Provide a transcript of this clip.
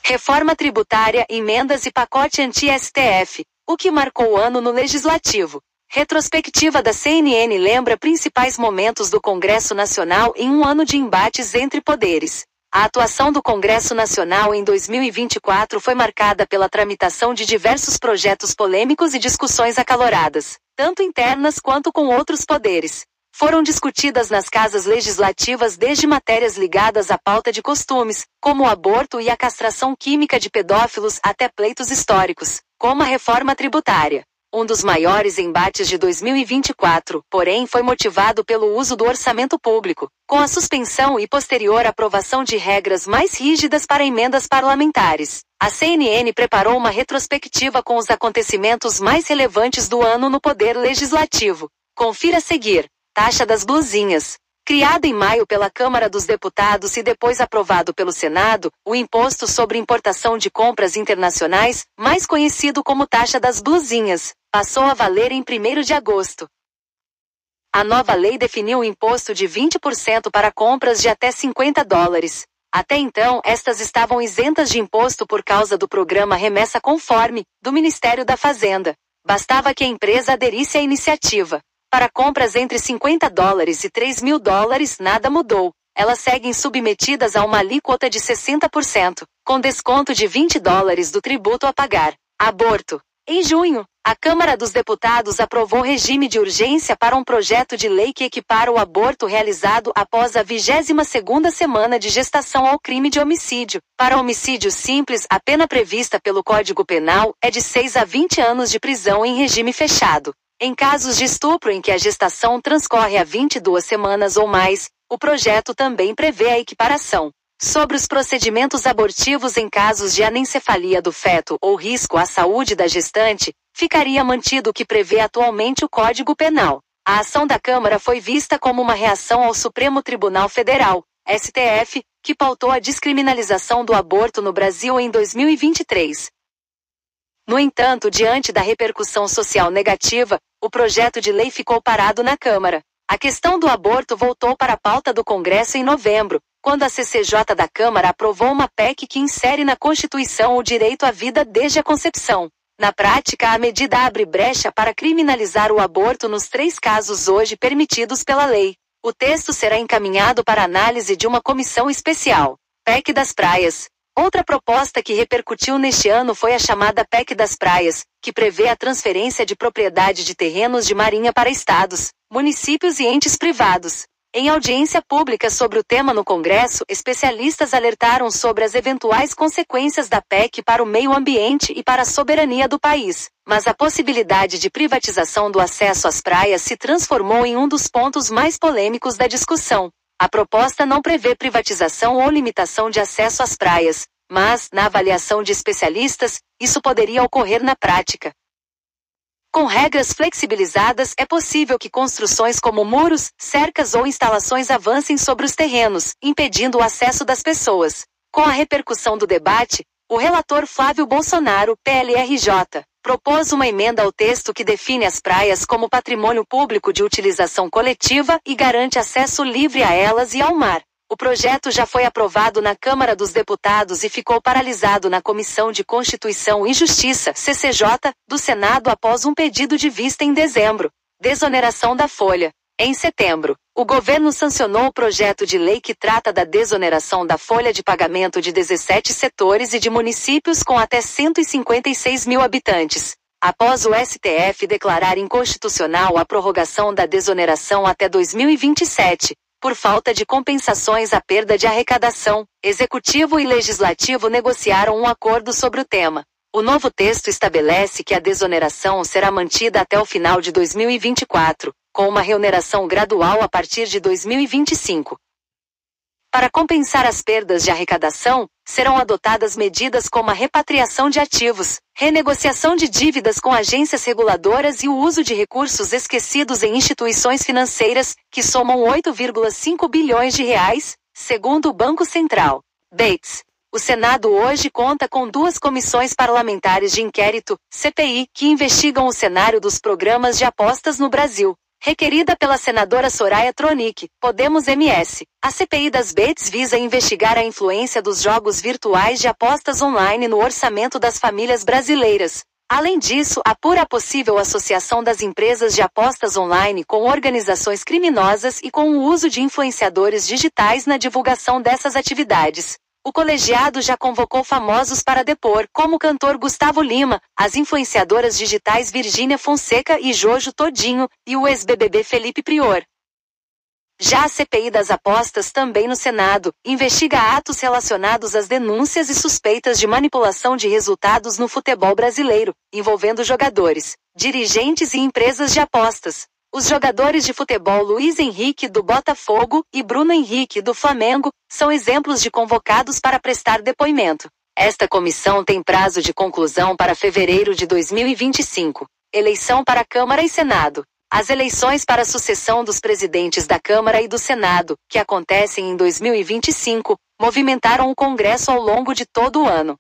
Reforma tributária, emendas e pacote anti-STF, o que marcou o ano no Legislativo. Retrospectiva da CNN lembra principais momentos do Congresso Nacional em um ano de embates entre poderes. A atuação do Congresso Nacional em 2024 foi marcada pela tramitação de diversos projetos polêmicos e discussões acaloradas, tanto internas quanto com outros poderes. Foram discutidas nas casas legislativas desde matérias ligadas à pauta de costumes, como o aborto e a castração química de pedófilos, até pleitos históricos, como a reforma tributária. Um dos maiores embates de 2024, porém, foi motivado pelo uso do orçamento público, com a suspensão e posterior aprovação de regras mais rígidas para emendas parlamentares. A CNN preparou uma retrospectiva com os acontecimentos mais relevantes do ano no Poder Legislativo. Confira a seguir. Taxa das blusinhas. Criada em maio pela Câmara dos Deputados e depois aprovado pelo Senado, o Imposto sobre Importação de Compras Internacionais, mais conhecido como Taxa das Blusinhas, passou a valer em 1º de agosto. A nova lei definiu o imposto de 20% para compras de até $50. Até então, estas estavam isentas de imposto por causa do programa Remessa Conforme, do Ministério da Fazenda. Bastava que a empresa aderisse à iniciativa. Para compras entre $50 e $3.000, nada mudou. Elas seguem submetidas a uma alíquota de 60%, com desconto de $20 do tributo a pagar. Aborto. Em junho, a Câmara dos Deputados aprovou regime de urgência para um projeto de lei que equipara o aborto realizado após a 22ª semana de gestação ao crime de homicídio. Para homicídio simples, a pena prevista pelo Código Penal é de 6 a 20 anos de prisão em regime fechado. Em casos de estupro em que a gestação transcorre a 22 semanas ou mais, o projeto também prevê a equiparação. Sobre os procedimentos abortivos em casos de anencefalia do feto ou risco à saúde da gestante, ficaria mantido o que prevê atualmente o Código Penal. A ação da Câmara foi vista como uma reação ao Supremo Tribunal Federal, STF, que pautou a descriminalização do aborto no Brasil em 2023. No entanto, diante da repercussão social negativa, o projeto de lei ficou parado na Câmara. A questão do aborto voltou para a pauta do Congresso em novembro, quando a CCJ da Câmara aprovou uma PEC que insere na Constituição o direito à vida desde a concepção. Na prática, a medida abre brecha para criminalizar o aborto nos 3 casos hoje permitidos pela lei. O texto será encaminhado para análise de uma comissão especial. PEC das Praias. Outra proposta que repercutiu neste ano foi a chamada PEC das Praias, que prevê a transferência de propriedade de terrenos de marinha para estados, municípios e entes privados. Em audiência pública sobre o tema no Congresso, especialistas alertaram sobre as eventuais consequências da PEC para o meio ambiente e para a soberania do país, mas a possibilidade de privatização do acesso às praias se transformou em um dos pontos mais polêmicos da discussão. A proposta não prevê privatização ou limitação de acesso às praias, mas, na avaliação de especialistas, isso poderia ocorrer na prática. Com regras flexibilizadas, é possível que construções como muros, cercas ou instalações avancem sobre os terrenos, impedindo o acesso das pessoas. Com a repercussão do debate, o relator Flávio Bolsonaro, PLRJ, propôs uma emenda ao texto que define as praias como patrimônio público de utilização coletiva e garante acesso livre a elas e ao mar. O projeto já foi aprovado na Câmara dos Deputados e ficou paralisado na Comissão de Constituição e Justiça, CCJ, do Senado após um pedido de vista em dezembro. Desoneração da folha. Em setembro, o governo sancionou o projeto de lei que trata da desoneração da folha de pagamento de 17 setores e de municípios com até 156 mil habitantes. Após o STF declarar inconstitucional a prorrogação da desoneração até 2027, por falta de compensações à perda de arrecadação, Executivo e Legislativo negociaram um acordo sobre o tema. O novo texto estabelece que a desoneração será mantida até o final de 2024, com uma reoneração gradual a partir de 2025. Para compensar as perdas de arrecadação, serão adotadas medidas como a repatriação de ativos, renegociação de dívidas com agências reguladoras e o uso de recursos esquecidos em instituições financeiras, que somam 8,5 bilhões de reais, segundo o Banco Central. Bates. O Senado hoje conta com 2 comissões parlamentares de inquérito, CPI, que investigam o cenário dos programas de apostas no Brasil. Requerida pela senadora Soraya Tronic, Podemos-MS, a CPI das bets visa investigar a influência dos jogos virtuais de apostas online no orçamento das famílias brasileiras. Além disso, apura a possível associação das empresas de apostas online com organizações criminosas e com o uso de influenciadores digitais na divulgação dessas atividades. O colegiado já convocou famosos para depor, como o cantor Gustavo Lima, as influenciadoras digitais Virgínia Fonseca e Jojo Todinho, e o ex-BBB Felipe Prior. Já a CPI das apostas, também no Senado, investiga atos relacionados às denúncias e suspeitas de manipulação de resultados no futebol brasileiro, envolvendo jogadores, dirigentes e empresas de apostas. Os jogadores de futebol Luiz Henrique do Botafogo e Bruno Henrique do Flamengo são exemplos de convocados para prestar depoimento. Esta comissão tem prazo de conclusão para fevereiro de 2025. Eleição para Câmara e Senado. As eleições para a sucessão dos presidentes da Câmara e do Senado, que acontecem em 2025, movimentaram o Congresso ao longo de todo o ano.